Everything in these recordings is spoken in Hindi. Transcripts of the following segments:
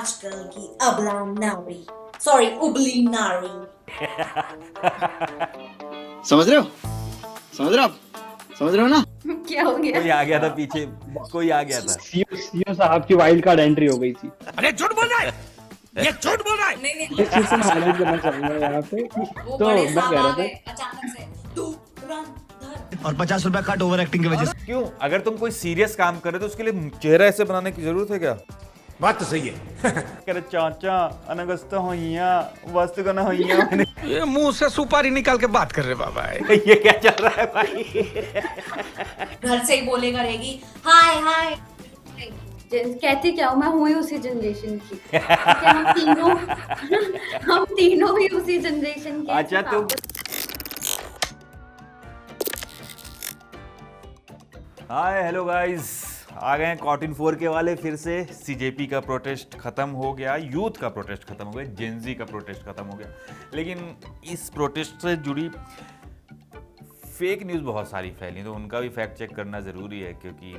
आजकल की अबला नारी, सॉरी उबली नारी। समझ रहे हो समझ रहे हो आप समझ रहे हो ना। क्या हो गया? कोई आ गया था पीछे, कोई आ गया था। सीओ साहब की वाइल्ड कार्ड एंट्री हो गई थी। अरे झूठ बोल रहा है, ये झूठ बोल रहा है। नहीं नहीं, एक चीज मैं हाईलाइट करना चाहूंगा यहाँ पे। वो तो बड़े मैं साहब कह आ रहा गए था अचानक से। धुरंधर। और 50 रुपया कट ओवर एक्टिंग की वजह से। क्यों? अगर तुम कोई सीरियस काम कर रहे हो तो उसके लिए चेहरा ऐसे बनाने की जरूरत है क्या? बात तो सही है। करे चाचा अनगस्त होइया वस्त गना होइया। ये मुंह से सुपारी निकाल के बात कर रहे बाबा। ये क्या चल रहा है भाई? घर से ही बोले करेगी हाय हाय। कहती क्या हूँ मैं, हूँ ही उसी जनरेशन की। क्या हम तीनों ही उसी जनरेशन के। अच्छा तुम हाय हेलो गाइस, आ गए हैं कॉटन 4 के वाले फिर से। सीजेपी का प्रोटेस्ट खत्म हो गया, यूथ का प्रोटेस्ट खत्म हो गया, जेनजी का प्रोटेस्ट खत्म हो गया, लेकिन इस प्रोटेस्ट से जुड़ी फेक न्यूज़ बहुत सारी फैली, तो उनका भी फैक्ट चेक करना ज़रूरी है क्योंकि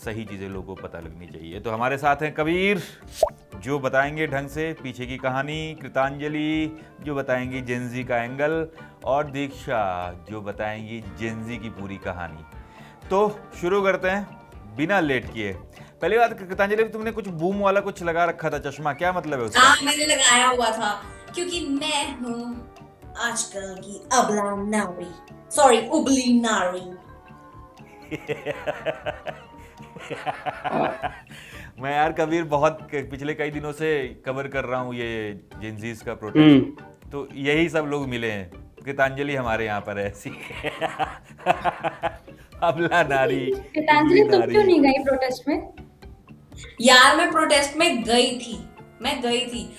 सही चीज़ें लोगों को पता लगनी चाहिए। तो हमारे साथ हैं कबीर जो बताएंगे ढंग से पीछे की कहानी, कृतांजलि जो बताएंगी जेनजी का एंगल, और दीक्षा जो बताएंगी जेनजी की पूरी कहानी। तो शुरू करते हैं बिना लेट किए। पहली बात कृतांजलि, तुमने कुछ बूम वाला कुछ लगा रखा था चश्मा, क्या मतलब है उसका? हाँ मैंने लगाया हुआ था क्योंकि मैं हूँ आजकल की अबला नारी, सॉरी उबली नारी। मैं यार कबीर बहुत पिछले कई दिनों से कवर कर रहा हूँ ये जेनजीज का प्रोटेस्ट, तो यही सब लोग मिले हैं। कृतांजलि हमारे यहाँ पर है ऐसी। अबला नारी, कृतांजलि तुम नारी। क्यों नहीं गई प्रोटेस्ट में? यार मैं प्रोटेस्ट में गई थी,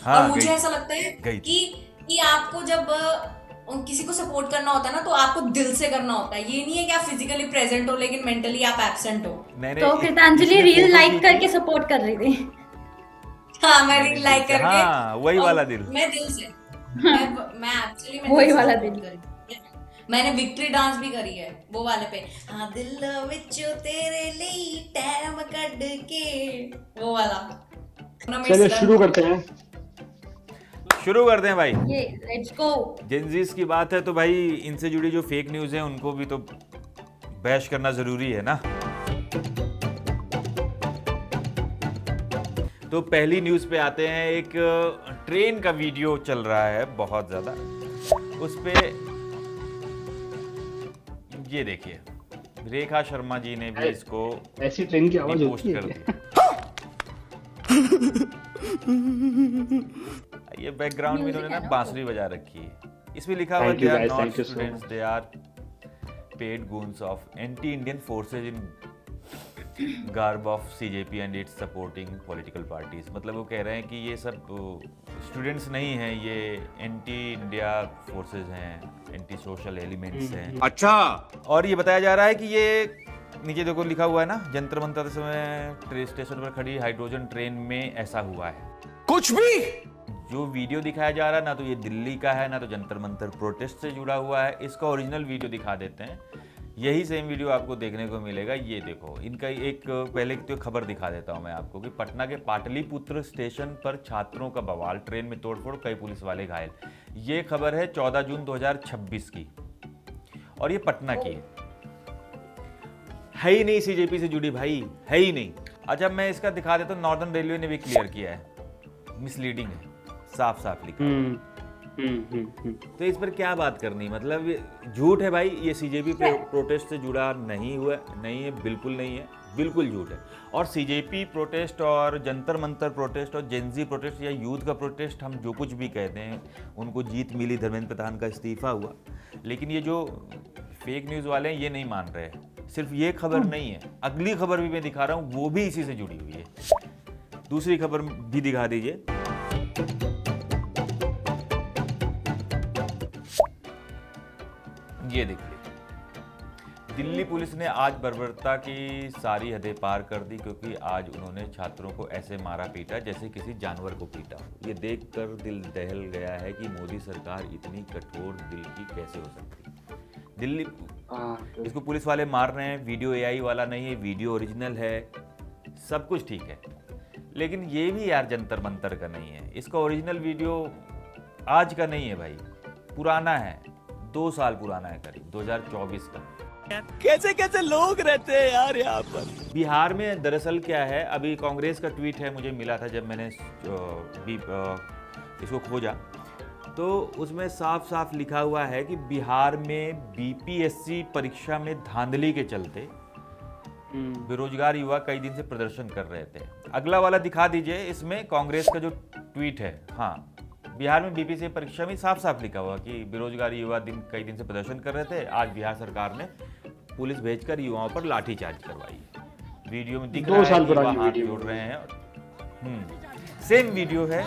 हाँ, और मुझे गई ऐसा लगता है गई कि आपको जब किसी को सपोर्ट करना होता है ना तो आपको दिल से करना होता है। ये नहीं है कि आप फिजिकली प्रेजेंट हो लेकिन मेंटली आप एब्सेंट हो। नहीं, तो कृतांजलि इसने रील फोटो लाइक खींची। करके सपोर्ट कर रही थी। हाँ मैं रील लाइक करके, हाँ, वही और वाला दिल। मैं दिल से मैं एक्चुअली वही वाला दिल। मैंने विक्ट्री डांस भी करी है वो वाले पे। हाँ दिल विचो तेरे लिए टाइम कट के, वो वाला। चलिए शुरू करते हैं। शुरू करते हैं भाई। ये लेट्स गो। जेनजीज की बात है तो भाई इनसे जुड़ी जो फेक न्यूज़ है उनको भी तो बहस करना ज़रूरी है ना। तो पहली न्यूज़ पे आते हैं। एक ट्रेन का वीडियो चल रहा है बहुत ज़्यादा, उस पे ये देखिए रेखा शर्मा जी ने भी इसको ऐसी ट्रेन की आवाज पोस्ट होती कर है दिया। ये बैकग्राउंड में इन्होंने ना बांसुरी बजा रखी है, इसमें लिखा हुआ Thank you they are guys, not thank you so students, they are paid goons of anti Indian forces in garb of CJP and its supporting political parties. मतलब वो कह रहे हैं कि ये सब स्टूडेंट्स नहीं हैं, ये एंटी इंडिया फोर्सेज हैं, एंटी सोशल एलिमेंट्स हैं। अच्छा, और ये बताया जा रहा है कि ये नीचे देखो लिखा हुआ है ना, जंतर मंतर समय ट्रेन स्टेशन पर खड़ी हाइड्रोजन ट्रेन में ऐसा हुआ है। कुछ भी जो वीडियो दिखाया जा रहा है ना तो ये दिल्ली का है ना तो जंतर मंतर प्रोटेस्ट से जुड़ा हुआ है। इसका ओरिजिनल वीडियो दिखा देते हैं, यही सेम वीडियो आपको देखने को मिलेगा। ये देखो इनका एक पहले की तो खबर दिखा देता हूँ मैं आपको कि पटना के पाटलिपुत्र स्टेशन पर छात्रों का बवाल, ट्रेन में तोड़फोड़, कई पुलिस वाले घायल। ये खबर है 14 जून 2026 की और ये पटना की है ही नहीं सीजेपी से जुड़ी भाई, है ही नहीं। अच्छा मैं इसका दिखा देता हूँ, नॉर्दर्न रेलवे ने भी क्लियर किया है, मिसलीडिंग है, साफ साफ लिखा है। तो इस पर क्या बात करनी, मतलब झूठ है भाई, ये सीजेपी प्रोटेस्ट से जुड़ा नहीं हुआ, नहीं है, बिल्कुल नहीं है, बिल्कुल झूठ है। और सीजेपी प्रोटेस्ट और जंतर मंतर प्रोटेस्ट और जेनजी प्रोटेस्ट या यूथ का प्रोटेस्ट, हम जो कुछ भी कहते हैं, उनको जीत मिली, धर्मेंद्र प्रधान का इस्तीफा हुआ, लेकिन ये जो फेक न्यूज़ वाले हैं ये नहीं मान रहे। सिर्फ ये खबर नहीं है, अगली खबर भी मैं दिखा रहा हूँ, वो भी इसी से जुड़ी हुई है। दूसरी खबर भी दिखा दीजिए। ये देखिए, दिल्ली पुलिस ने आज बर्बरता की सारी हदें पार कर दी क्योंकि आज उन्होंने छात्रों को ऐसे मारा पीटा जैसे किसी जानवर को पीटा हो। ये देखकर दिल दहल गया है कि मोदी सरकार इतनी कठोर दिल की कैसे हो सकती है। दिल्ली इसको पुलिस वाले मार रहे हैं, वीडियो एआई वाला नहीं है, वीडियो ओरिजिनल है, सब कुछ ठीक है, लेकिन ये भी यार जंतर मंतर का नहीं है, इसका ओरिजिनल वीडियो आज का नहीं है भाई, पुराना है, 2 साल पुराना है, करीब 2024 का। कैसे कैसे लोग रहते हैं यार यहाँ पर। बिहार में दरअसल क्या है, अभी कांग्रेस का ट्वीट है, मुझे मिला था जब मैंने इसको खोजा, तो उसमें साफ साफ लिखा हुआ है कि बिहार में बीपीएससी परीक्षा में धांधली के चलते बेरोजगार युवा कई दिन से प्रदर्शन कर रहे थे। अगला वाला दिखा दीजिए, इसमें कांग्रेस का जो ट्वीट है। हाँ, बिहार में बीपीएससी परीक्षा में साफ साफ लिखा हुआ कि बेरोजगार युवा कई दिन से प्रदर्शन कर रहे थे। आज बिहार सरकार ने पुलिस भेजकर युवाओं पर लाठीचार्ज करवाई। वीडियो में दिख रहा है कि युवा हाथ जोड़ रहे हैं। सेम वीडियो है,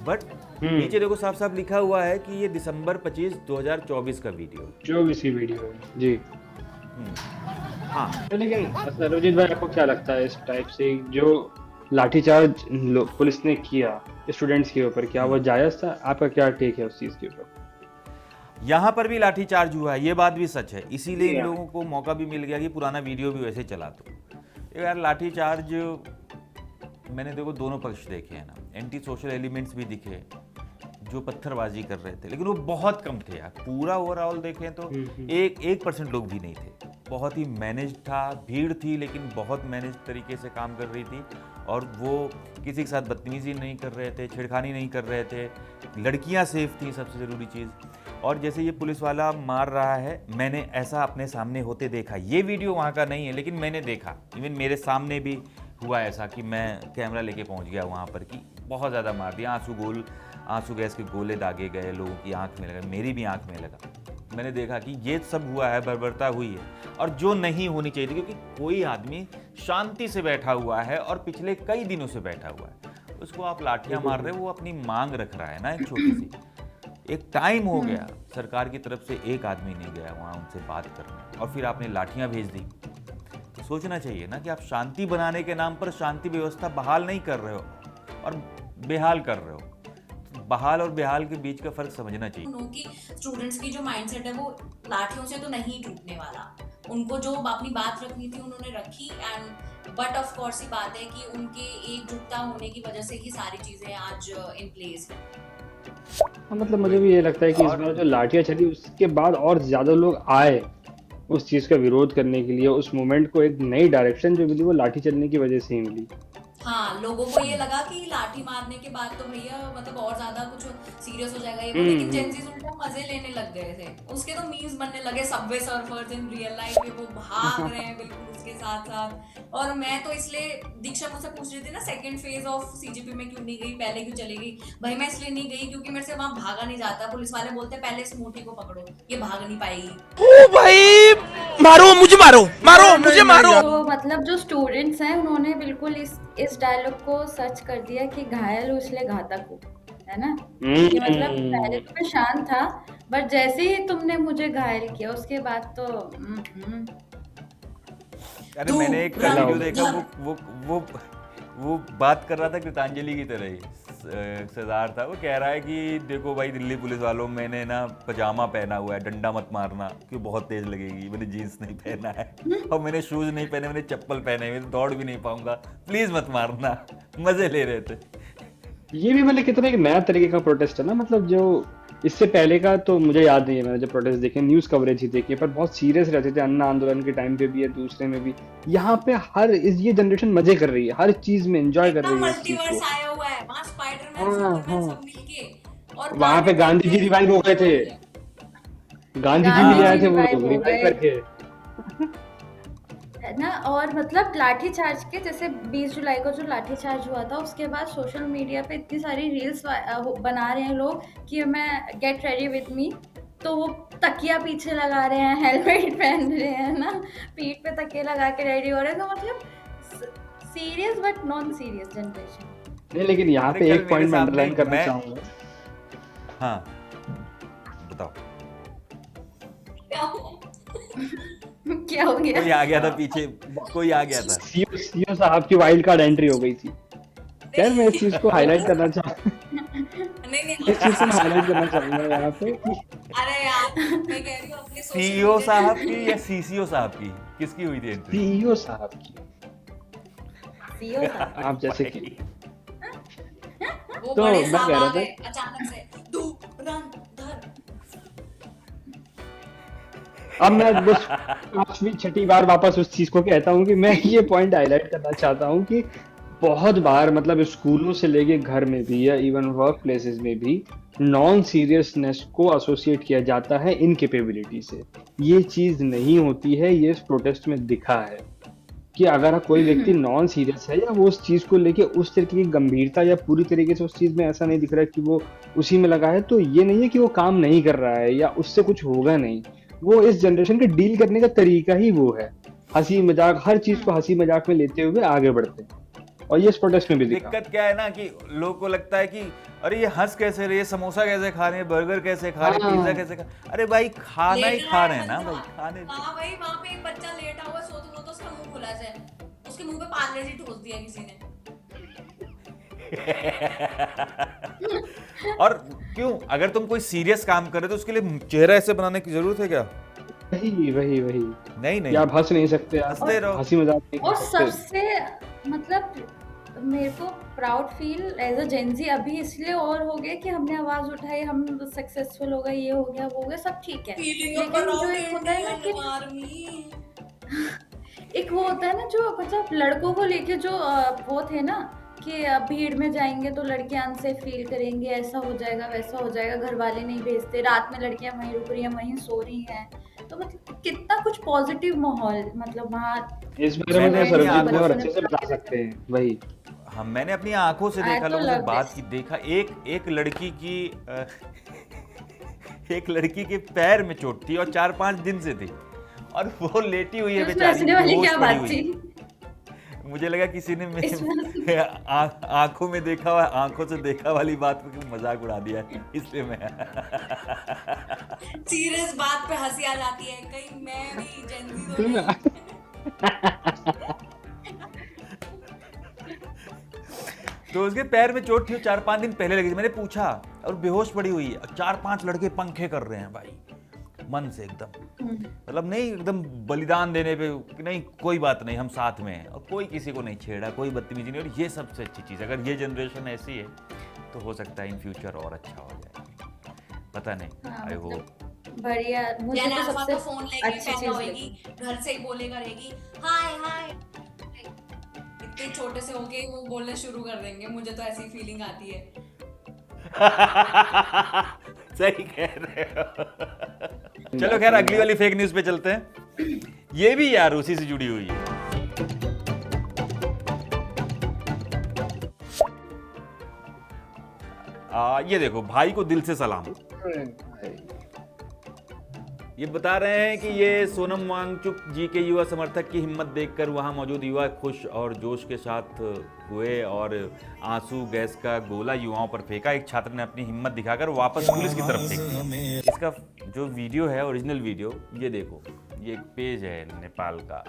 बट नीचे देखो साफ साफ लिखा हुआ है कि ये दिसंबर 25, 2024 का वीडियो, 24 की वीडियो है जी। हाँ, लेकिन सर्वजीत भाई, आपको क्या लगता है इस टाइप से जो लाठीचार्ज पुलिस ने किया स्टूडेंट्स के ऊपर, क्या वो जायज था? आपका क्या टेक है उस चीज के ऊपर? यहाँ पर भी लाठीचार्ज हुआ है, ये बात भी सच है, इसीलिए इन लोगों को मौका भी मिल गया कि पुराना वीडियो भी वैसे चला दो। यार लाठीचार्ज मैंने देखो दोनों पक्ष देखे हैं ना, एंटी सोशल एलिमेंट्स भी दिखे जो पत्थरबाजी कर रहे थे, लेकिन वो बहुत कम थे यार। पूरा ओवरऑल देखें तो 1% लोग भी नहीं थे, बहुत ही मैनेज था, भीड़ थी लेकिन बहुत मैनेज तरीके से काम कर रही थी, और वो किसी के साथ बदतमीजी नहीं कर रहे थे, छेड़खानी नहीं कर रहे थे, लड़कियां सेफ थी, सबसे ज़रूरी चीज़। और जैसे ये पुलिस वाला मार रहा है, मैंने ऐसा अपने सामने होते देखा। ये वीडियो वहाँ का नहीं है, लेकिन मैंने देखा, इवन मेरे सामने भी हुआ ऐसा कि मैं कैमरा लेके पहुँच गया वहाँ पर कि बहुत ज़्यादा मार दिया, आंसू गैस के गोले दागे गए, लोगों की आंख में लगा, मेरी भी आंख में लगा। मैंने देखा कि ये सब हुआ है, बर्बरता हुई है, और जो नहीं होनी चाहिए थी, क्योंकि कोई आदमी शांति से बैठा हुआ है और पिछले कई दिनों से बैठा हुआ है, उसको आप लाठियां मार रहे हो। वो अपनी मांग रख रहा है ना, एक छोटी सी। एक टाइम हो गया, सरकार की तरफ से एक आदमी नहीं गया वहाँ उनसे बात करने, और फिर आपने लाठियां भेज दी। तो सोचना चाहिए ना कि आप शांति बनाने के नाम पर शांति व्यवस्था बहाल नहीं कर रहे हो और बेहाल कर रहे हो। बहाल और बेहाल के बीच का फर्क समझना चाहिए। कि स्टूडेंट्स की जो माइंडसेट है वो लाठियों से तो नहीं टूटने वाला, उनको जो अपनी बात रखनी थी उन्होंने रखी, एंड बट ऑफ कोर्स ही बात है कि उनके एकजुटता होने की वजह से ही सारी चीजें आज इन प्लेस है। मतलब मुझे भी ये लगता है कि इस बार जो लाठियां चली उसके बाद और ज्यादा लोग आए उस चीज का विरोध करने के लिए, उस मूवमेंट को एक नई डायरेक्शन जो मिली वो लाठी चलने की वजह से ही मिली। हाँ, लोगों को ये लगा कि लाठी मारने के बाद तो भैया मतलब और ज्यादा कुछ सीरियस हो जाएगा ये, लेकिन जेंजीज उल्टा मजे लेने लग गए थे। उसके तो मीम्स बनने लगे, Subway surfers in real life में वो भाग रहे हैं बिल्कुल उसके साथ साथ। और मैं तो इसलिए, दीक्षा मुझसे पूछ रही थी ना सेकंड फेज ऑफ सीजीपी में क्यों नहीं गई, पहले क्यों चली गई? भाई मैं इसलिए नहीं गई क्योंकि मेरे से वहां भागा नहीं जाता। पुलिस वाले बोलते पहले स्मूटी को पकड़ो, ये भाग नहीं पाएगी। ओ भाई, मारो मुझे, मारो मुझे, मारो। तो मतलब जो स्टूडेंट्स हैं उन्होंने बिल्कुल इस डायलॉग को सच कर दिया कि घायल उछले घातक हो, है ना? कि मतलब पहले तो मैं शांत था, बट जैसे ही तुमने मुझे घायल किया उसके बाद तो अरे मैंने एक वीडियो देखा, वो बात कर रहा था कृतांजलि की तरह ही, सरदार था, वो कह रहा है कि देखो भाई दिल्ली पुलिस वालों, मैंने ना पजामा पहना हुआ है, डंडा मत मारना क्यों बहुत तेज लगेगी, मैंने जीन्स नहीं पहना है और मैंने शूज नहीं पहने, मैंने चप्पल पहने हुए, दौड़ भी नहीं पाऊंगा, प्लीज मत मारना। मजे ले रहे थे। ये भी मतलब कितना एक नया तरीके का प्रोटेस्ट है ना, मतलब जो इससे पहले का तो मुझे याद नहीं है, मैंने जो प्रोटेस्ट देखे, न्यूज कवरेज ही देखी, पर बहुत सीरियस रहते थे। अन्ना आंदोलन के टाइम पे भी है, दूसरे में भी। यहाँ पे ये जनरेशन मजे कर रही है, हर चीज में एंजॉय कर रही है इस चीज को। आया हुआ है वहां, स्पाइडरमैन सुपरमैन सब मिलके, और वहां पे गांधी जी रिवाइव हो गए थे, गांधी जी भी आए थे वो रिवाइव करके, है ना? और मतलब लाठीचार्ज के जैसे 20 जुलाई को जो लाठीचार्ज हुआ था, उसके बाद सोशल मीडिया पे इतनी सारी रील्स बना रहे हैं लोग कि मैं गेट रेडी विद मी, तो वो तकिया पीछे लगा रहे हैं, हेलमेट पहन रहे हैं ना, पीठ पे तकिया लगा के रेडी हो रहे हैं। तो मतलब serious but non serious generation. नहीं, लेकिन यहाँ पे एक पॉइंट मैं अंडरलाइन करना चाहूंगा। हाँ बताओ क्या हो गया? कोई आ गया था पीछे, कोई आ गया था। सीओ साहब की वाइल्ड कार्ड एंट्री हो गई थी। खैर मैं इस चीज को हाईलाइट करना चाहूंगा यहाँ पे। अरे यार मैं कह रही हूँ अपने सीईओ साहब की या सीसीओ साहब की, किसकी हुई थी एंट्री? सीईओ साहब की। सीईओ साहब आप जैसे कि वो तो बड़े मैं साहब कह रहा आ था गए अचानक से, रन धर। अब मैं बस 5वीं 6ठी बार वापस उस चीज को कहता हूँ कि मैं ये पॉइंट हाईलाइट करना चाहता हूँ कि बहुत बार मतलब स्कूलों से लेके घर में भी या इवन वर्क प्लेसेस में भी नॉन सीरियसनेस को एसोसिएट किया जाता है इनकेपेबिलिटी से। ये चीज नहीं होती है, ये इस प्रोटेस्ट में दिखा है कि अगर कोई व्यक्ति नॉन सीरियस है या वो उस चीज को लेके उस तरीके की गंभीरता या पूरी तरीके से उस चीज में ऐसा नहीं दिख रहा है कि वो उसी में लगा है, तो ये नहीं है कि वो काम नहीं कर रहा है या उससे कुछ होगा नहीं। वो इस जनरेशन के डील करने का तरीका ही वो है, हंसी मजाक, हर चीज को हंसी मजाक में लेते हुए आगे बढ़ते हैं, और ये इस प्रोटेस्ट में भी दिखा। दिक्कत क्या है ना कि लोगों को लगता है कि अरे ये हंस कैसे रहे, ये समोसा कैसे खा रहे हैं, बर्गर कैसे खा रहे हैं, पिज्जा कैसे खा, अरे भाई खाना ही खा रहे हैं ना भाई, खाने। हाँ भाई, वहाँ पे एक बच्चा लेटा हुआ सो तो उसका मुंह खुला है, उसके मुंह पे पार्ले जी ठोस दिया किसी ने। और क्यों, अगर तुम कोई सीरियस काम कर रहे हो तो उसके लिए चेहरा ऐसे बनाने की जरूरत है क्या? वही वही वही नहीं नहीं, या आप हंस नहीं सकते, आप हंसते रहो। हंसी मजाक नहीं और कर सकते। सबसे मतलब मेरे को proud feel as a Gen Z अभी इसलिए और हो गया कि हमने आवाज उठाई, हम सक्सेसफुल हो गए, ये हो गया वो हो गया, सब ठीक है, लेकिन जो एक होता है ना कि एक वो होता है ना जो मतलब लड़कों को लेके जो वो थे ना कि भीड़ में जाएंगे तो लड़कियां अनसेफ फील करेंगे, ऐसा हो जाएगा वैसा हो जाएगा, घर वाले नहीं भेजते, रात में लड़कियां वहीं रुक रही हैं वहीं सो रही हैं, तो मतलब कितना कुछ पॉजिटिव माहौल मतलब वहाँ। इस बारे में तो मैंने सरबजीत अपनी बहुत आंखों अच्छे से बता सकते हैं। वही हाँ, मैंने अपनी आंखों से I देखा, तो लोगों से love बात this. की, देखा एक लड़की की एक लड़की के पैर में चोट थी और 4-5 दिन से थी, और वो लेटी हुई है इसमें बेचारी, हंसने वाली बेहोश क्या पड़ी बात हुई थी? है। मुझे लगा किसी ने इसमें मेरे आंखों में देखा, आंखों से देखा वाली बात पे मजाक उड़ा दिया है, इसलिए मैं सीरियस बात पे हंसी आ जाती है, कहीं मैं भी जेंजी तो नहीं। तो उसके पैर में चोट थी, 4-5 दिन पहले लगी थी। मैंने पूछा, और बेहोश पड़ी हुई है, 4-5 लड़के पंखे कर रहे हैं भाई, मन से एकदम, मतलब नहीं एकदम बलिदान देने पे कि नहीं कोई बात नहीं हम साथ में हैं, और कोई किसी को नहीं छेड़ा, कोई बदतमीजी नहीं। और ये सबसे अच्छी चीज़, अगर ये जनरेशन ऐसी है तो हो सकता है इन फ्यूचर और अच्छा हो जाए, पता नहीं, आई होप। बढ़िया, मुझे यानी तो आसमा सबसे तो फोन लेके अच्छी पहना चीज होगी, लगी। घर से ही बोलेगा रहेगी हाय हाय, इतने छोटे से होके वो बोलने शुरू कर देंगे, मुझे तो ऐसी फीलिंग आती है। सही कह रहे हो। चलो खैर, अगली वाली फेक न्यूज पे चलते हैं। ये भी यार उसी से जुड़ी हुई है। ये देखो, भाई को दिल से सलाम। ये बता रहे हैं कि ये सोनम वांगचुक जी के युवा समर्थक की हिम्मत देखकर वहां मौजूद युवा खुश और जोश के साथ हुए और आंसू गैस का गोला युवाओं पर फेंका। एक छात्र ने अपनी हिम्मत दिखाकर वापस पुलिस की तरफ फेंक दिया। इसका जो वीडियो है, ओरिजिनल वीडियो, ये देखो, ये एक पेज है नेपाल का,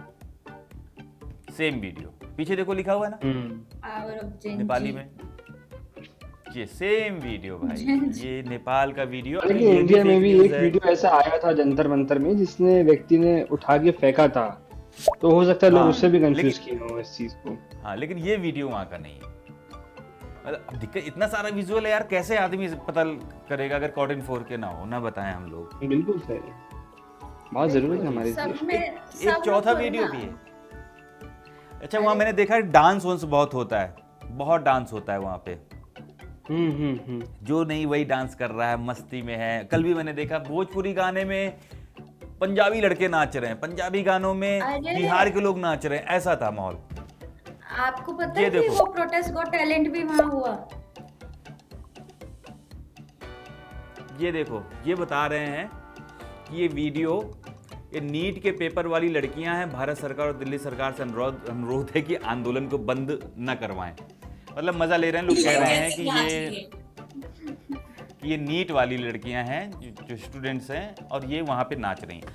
सेम वीडियो, पीछे देखो लिखा हुआ है ना पावर ऑफ जेंजी। नेपाली में, ये सेम वीडियो भाई, ये नेपाल का वीडियो। हालांकि इंडिया में भी एक वीडियो ऐसा आया था जंतर मंतर में, जिसने व्यक्ति ने उठा के फेंका था, तो हो सकता है लोग उससे भी कंफ्यूज किए हो इस चीज को। हाँ, लेकिन ये वीडियो वहां का नहीं है। मतलब अब दिक्कत, इतना सारा विजुअल है यार, कैसे आदमी पता करेगा अगर कॉटन 4 के ना हो, ना बताएं हम लोग। बिल्कुल सही, बहुत जरूरी है हमारे सब लिए। में एक चौथा वीडियो भी है। अच्छा, वहां मैंने देखा है डांस वांस बहुत होता है, बहुत डांस होता है वहां पे। जो नहीं वही डांस कर रहा है, मस्ती में है। कल भी मैंने देखा भोजपुरी गाने में पंजाबी लड़के नाच रहे हैं, पंजाबी गानों में अरे! बिहार के लोग नाच रहे हैं, ऐसा था माहौल। आपको पता ये है कि देखो। वो प्रोटेस्ट गॉट टैलेंट भी वहां हुआ? ये देखो, ये बता रहे हैं कि ये वीडियो, ये नीट के पेपर वाली लड़कियां हैं, भारत सरकार और दिल्ली सरकार से अनुरोध है कि आंदोलन को बंद न करवाएं। मतलब मजा ले रहे हैं लोग, कह रहे हैं कि ये नीट वाली लड़कियां हैं जो स्टूडेंट्स हैं, और ये वहां पे नाच रही हैं,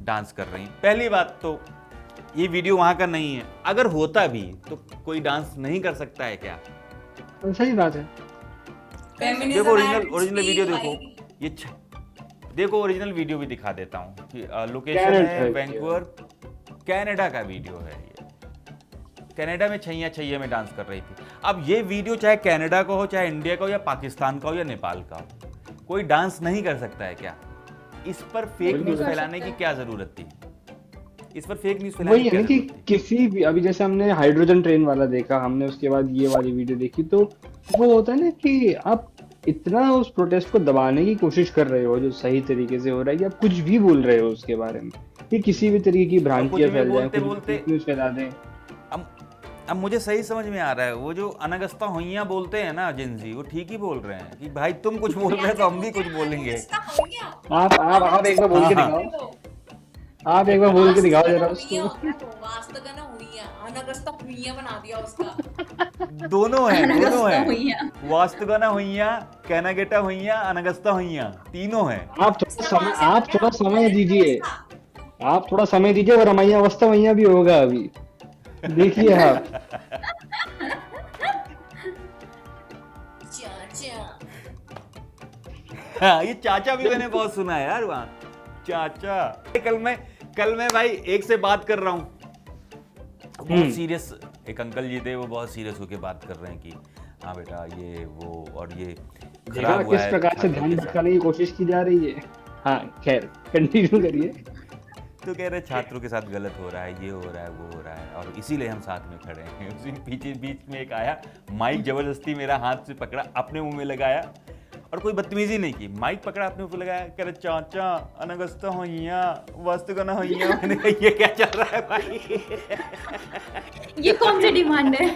डांस कर रही हैं। पहली बात तो ये वीडियो वहां का नहीं है, अगर होता भी तो कोई डांस नहीं कर सकता है क्या? सही बात है। देखो ओरिजिनल वीडियो देखो, ये देखो ओरिजिनल वीडियो भी दिखा देता हूँ कि लोकेशन है वैंकूवर, कनाडा का वीडियो है ये। कनाडा में छैया छैया में डांस कर रही थी। अब ये वीडियो चाहे कनाडा का हो, चाहे इंडिया का हो, या पाकिस्तान का हो, या नेपाल का हो, कोई डांस नहीं कर सकता है क्या? इस पर फेक बिल्कुल न्यूज कर फैलाने सकता की है। क्या जरूरत थी? इस पर फेक न्यूज फैलाने वही की है क्या ना कि जरूरत थी? किसी भी, अभी जैसे हमने हाइड्रोजन ट्रेन वाला देखा, हमने उसके बाद ये वाली वीडियो देखी, तो वो होता है ना कि आप इतना उस प्रोटेस्ट को दबाने की कोशिश कर रहे हो जो सही तरीके से हो रहा है, कि आप कुछ भी बोल रहे हो उसके बारे में, कि किसी भी तरीके की और कुछ भ्रांतियां भी फैल जाए, बोलते कुछ भी बोलते फेक न्यूज फैला दें। अब अब मुझे सही समझ में आ रहा है, वो जो अनगस्ता हुइयां बोलते हैं ना जिनजी, वो ठीक ही बोल रहे हैं कि भाई तुम कुछ बोल रहे हो तो हम भी कुछ बोलेंगे। आप एक बार बोल के हाँ, दिखाओ, आप एक बार बोल के दिखाओ जरा उसको। वास्तगना हुइयां, अनगस्ता हुइयां बना दिया उसका। दोनों है, दोनों अनगस्ता है। हुइयां। वास्तुगना हुइयां, कैनागेटा हुइयां, अनगस्ता हुइयां, तीनों है। आप थोड़ा समय दीजिए, आप थोड़ा समय दीजिए, और रमैया अवस्था वैया भी होगा अभी, देखिए आप। चाचा हाँ, ये चाचा भी मैंने बहुत सुना है यार वहाँ, चाचा। कल मैं भाई एक से बात कर रहा हूँ, बहुत सीरियस, एक अंकल जी थे, वो बहुत सीरियस होके बात कर रहे हैं कि हाँ बेटा ये वो, और ये देखा खराब हुआ किस है प्रकार से छात्रों ध्यान के साथ। भटकाने की कोशिश की जा रही है। हाँ खैर, कंटिन्यू करिए। तो कह रहे छात्रों के साथ गलत हो रहा है, ये हो रहा है, वो हो रहा है, और इसीलिए हम साथ में खड़े हैं। उसी पीछे बीच में एक आया, माइक जबरदस्ती मेरा हाथ से पकड़ा, अपने मुंह में लगाया, और कोई बदतमीजी नहीं की, माइक पकड़ा, अपने मुंह पे लगाया, कह रहे चाचा अनगस्ता होइया, वास्तुगना होइया। मैंने कहा ये क्या चल रहा है भाई? ये कौन सी डिमांड है?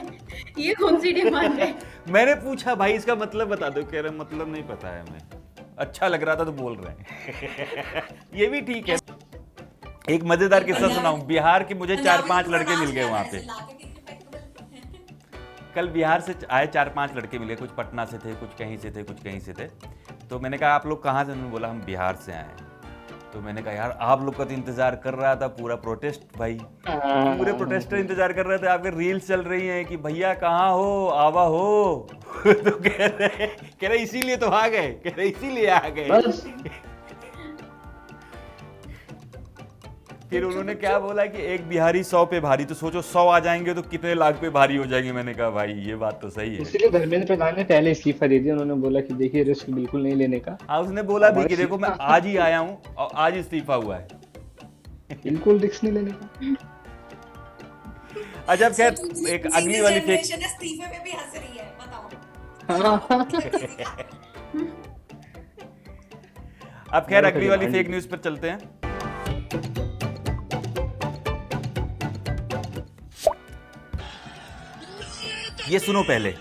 ये कौन सी डिमांड है? मैंने पूछा भाई इसका मतलब बता दो, कह रहे मतलब नहीं पता है हमें, अच्छा लग रहा था तो बोल रहे हैं। ये भी ठीक है। एक मजेदार किस्सा सुनाऊं, बिहार के मुझे 4-5 लड़के मिल गए वहां पे। कल बिहार से आए 4-5 लड़के मिले, कुछ पटना से थे, कुछ कहीं से थे, कुछ कहीं से थे। तो मैंने कहा आप लोग कहाँ से? उन्होंने बोला हम बिहार से आए। तो मैंने कहा यार आप लोग का तो इंतजार कर रहा था पूरा प्रोटेस्ट भाई, पूरे प्रोटेस्टर इंतजार कर रहे थे, आपके रील्स चल रही हैं कि भैया कहाँ हो, आवा हो। तो कह रहे इसीलिए तो आ गए, कह रहे इसीलिए आ गए। बस फिर उन्होंने क्या बोला कि एक बिहारी 100 पे भारी, तो सोचो 100 आ जाएंगे तो कितने लाख पे भारी हो जाएंगे। मैंने कहा भाई ये बात तो सही है। इसलिए धर्मेंद्र प्रधान ने पहले इस्तीफा दे दिया, उन्होंने बोला कि देखिए रिस्क बिल्कुल नहीं लेने का। हाँ, उसने बोला भी कि देखो मैं आज ही आया हूँ और आज इस्तीफा हुआ है। बिल्कुल रिस्क नहीं लेने का। अच्छा खैर, एक अगली वाली फेक, इस्तीफे में भी हंस रही है, बताओ। अब खैर अगली वाली फेक न्यूज पर चलते हैं। ये सुनो पहले।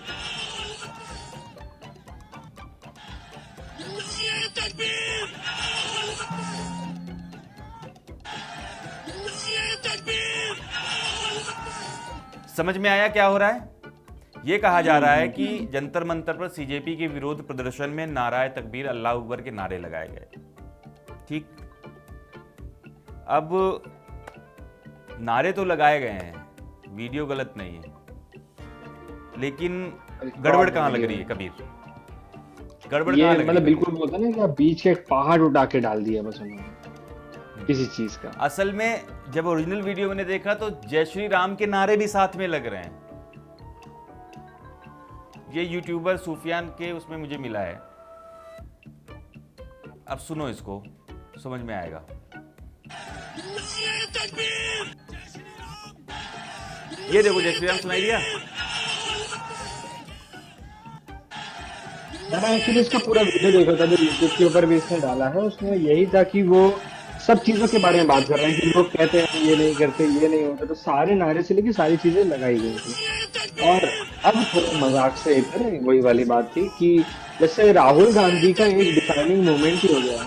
समझ में आया क्या हो रहा है? ये कहा जा रहा है कि जंतर मंतर पर सीजेपी के विरोध प्रदर्शन में नाराए तकबीर, अल्लाह अकबर के नारे लगाए गए। ठीक, अब नारे तो लगाए गए हैं, वीडियो गलत नहीं है, लेकिन गड़बड़ कहाँ लग रही है कबीर? गड़बड़ कहाँ ये लग रही मतलब है? बिल्कुल बोलता ना कि आप बीच के एक पहाड़ उठा के डाल दिया बस उन्होंने किसी चीज का। असल में जब ओरिजिनल वीडियो मैंने देखा तो जय श्री राम के नारे भी साथ में लग रहे हैं। ये यूट्यूबर सूफियान के उसमें मुझे मिला है। अब सुनो इसको, समझ में आएगा। ये देखो जय श्री राम सुनाई दिया। मैंने एक्चुअली इसका पूरा वीडियो देखा था जो यूट्यूब के ऊपर भी इसने डाला है, उसमें यही था कि वो सब चीजों के बारे में बात कर रहे हैं कि लोग कहते हैं ये नहीं करते, ये नहीं होता, तो सारे नारे से लेके सारी चीजें लगाई गई थी। और अब थोड़ा मजाक से इधर वही वाली बात थी कि जैसे राहुल गांधी का एक डिफाइनिंग मोमेंट ही हो गया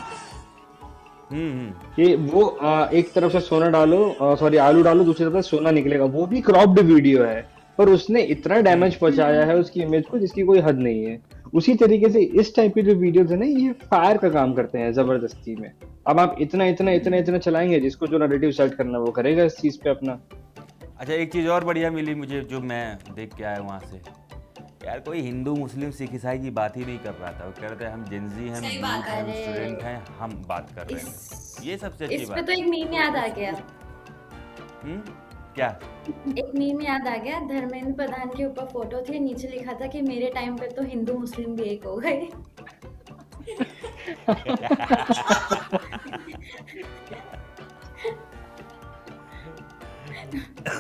कि वो एक तरफ से सोना डालो, सॉरी आलू डालो, दूसरी तरफ से सोना निकलेगा, वो भी क्रॉप्ड वीडियो है, पर उसने इतना डैमेज पहुंचाया है उसकी इमेज को जिसकी कोई हद नहीं है। उसी तरीके से इस टाइप के जो वीडियोस है ना, ये फायर का काम करते हैं जबरदस्ती में। अब आप इतना इतना इतना इतना चलाएंगे, जिसको जो नैरेटिव सेट करना वो करेगा इस चीज पे अपना। अच्छा एक चीज और बढ़िया मिली मुझे जो मैं देख के आया वहां से, यार कोई हिंदू मुस्लिम सिख ईसाई की बात ही नहीं कर रहा था। वो कह रहे थे हम जेंजी हैं, सही बात यूथ हैं, है। स्टूडेंट हैं, हम बात कर रहे हैं। ये सबसे अच्छी इस पे बात तो एक मीम याद आ गया। क्या? एक मीम याद आ गया, धर्मेंद्र प्रधान के ऊपर फोटो थी, नीचे लिखा था कि मेरे टाइम पे तो हिंदू मुस्लिम भी एक हो गए।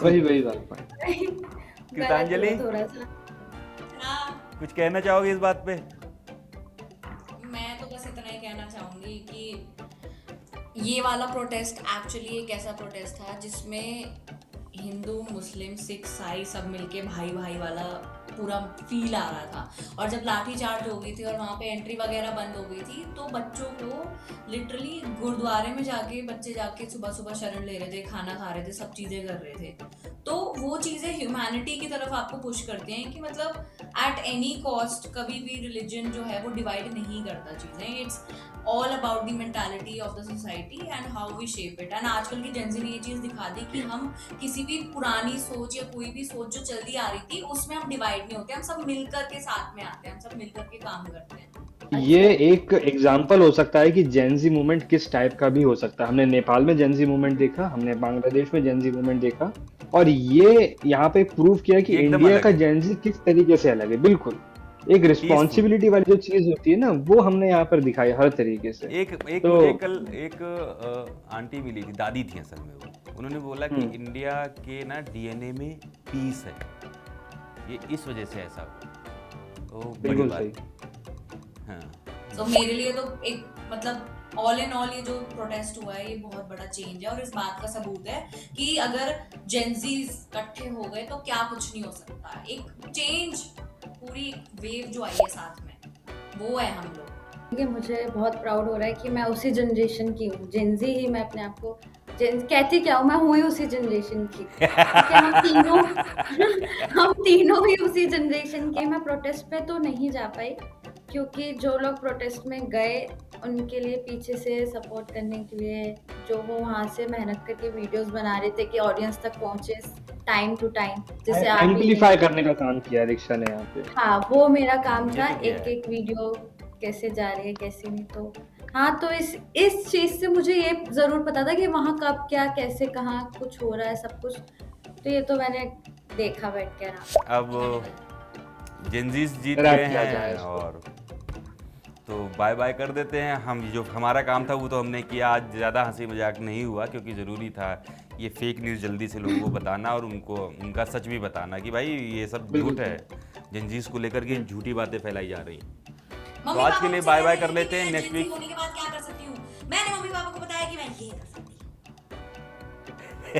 वही बात। कृतांजलि? गलत हुआ थोड़ा सा। हाँ, कुछ कहना चाहोगे इस बात पे? मैं तो बस इतना ही कहना चाहूंगी कि ये वाला प्रोटेस्ट एक्चुअली एक ऐसा प्रोटेस्ट था जिसमें हिंदू मुस्लिम सिख ईसाई सब मिलके भाई भाई वाला पूरा फील आ रहा था। और जब लाठी चार्ज हो गई थी और वहाँ पे एंट्री वगैरह बंद हो गई थी तो बच्चों को लिटरली गुरुद्वारे में जाके बच्चे जाके सुबह सुबह शरण ले रहे थे, खाना खा रहे थे, सब चीज़ें कर रहे थे। तो वो चीज़ें ह्यूमैनिटी की तरफ आपको पुश करती हैं कि मतलब एट एनी कॉस्ट कभी भी रिलीजन जो है वो डिवाइड नहीं करता चीज़ें। It's all about the mentality of the society and how V shape it. And आजकल की जेंजी ने ये चीज़ दिखा दी कि हम किसी भी पुरानी सोच या कोई भी सोच जो चलती आ रही थी उसमें हम डिवाइड नहीं होते, हम सब मिलकर के साथ में आते हैं, हम सब मिलकर के काम करते हैं। ये एक एग्जाम्पल हो सकता है कि जेंजी मूवमेंट किस टाइप का भी हो सकता है। हमने नेपाल में जेंजी मूवमेंट देखा, हमने बांग्लादेश में जेंजी मूवमेंट देखा, और ये यहाँ पे प्रूव किया कि ये एकदम इंडिया अलग का है। जेंजी किस तरीके से अलग है। बिल्कुल एक रिस्पॉन्सिबिलिटी वाली जो चीज होती है ना, वो हमने यहाँ पर दिखाई हर तरीके से। एक तो मुझे कल एक आंटी मिली थी, दादी थी असल में वो, उन्होंने बोला कि इंडिया के ना डीएनए में पीस है, ये इस वजह से ऐसा हुआ। तो बड़ी बिल्कुल बात सही। हाँ। तो मेरे लिए तो एक मतलब ऑल इन ऑल ये जो प्रोटेस्ट हुआ है ये बहुत बड़ा चेंज है और इस बात का सबूत है कि अगर जेंजीज इकट्ठे हो गए तो क्या कुछ नहीं हो सकता। एक चेंज, पूरी वेव जो आई है साथ में, वो है हम लोग। ये मुझे बहुत प्राउड हो रहा है कि मैं उसी जनरेशन की हूँ, जेंजी ही मैं अपने आप को कहती क्या हूँ, मैं हुई उसी जनरेशन की, क्योंकि हम तीनों ही उसी जनरेशन के। मैं प्रोटेस्ट पे तो नहीं जा पाई क्योंकि जो लोग प्रोटेस्ट में गए उनके लिए पीछे से सपोर्ट करने के लिए जो वो वहाँ से मेहनत करके वीडियोस बना रहे थे कि ऑडियंस तक पहुँचे टाइम टू टाइम, जैसे आप भी एम्पलीफाई करने का काम किया दीक्षा ने यहाँ पे। हाँ, वो मेरा काम ये था, तो किया एक है। एक वीडियो कैसे जा रही है कैसे नहीं। तो हाँ, तो इस चीज से मुझे ये जरूर पता था कि वहाँ कब क्या कैसे कहाँ कुछ हो रहा है सब कुछ, तो ये तो मैंने देखा बैठ के ना। अब जेंजीज जीत रैप गए किया जाए हैं इसको। और तो बाय बाय कर देते हैं हम। जो हमारा काम था वो तो हमने किया। आज ज़्यादा हंसी मजाक नहीं हुआ क्योंकि ज़रूरी था ये फेक न्यूज़ जल्दी से लोगों को बताना और उनको उनका सच भी बताना कि भाई ये सब झूठ है, जेंजीज को लेकर के झूठी बातें फैलाई जा रही हैं। तो आज के लिए बाय बाय कर लेते हैं। नेक्स्ट वीक होने के बाद क्या कर सकती हूँ, मैंने मम्मी पापा को बताया कि मैं ये कर सकती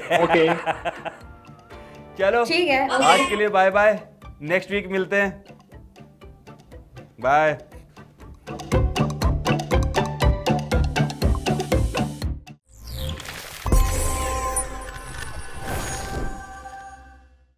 हूँ। ओके चलो ठीक है, आज के लिए बाय बाय, नेक्स्ट वीक मिलते हैं, बाय।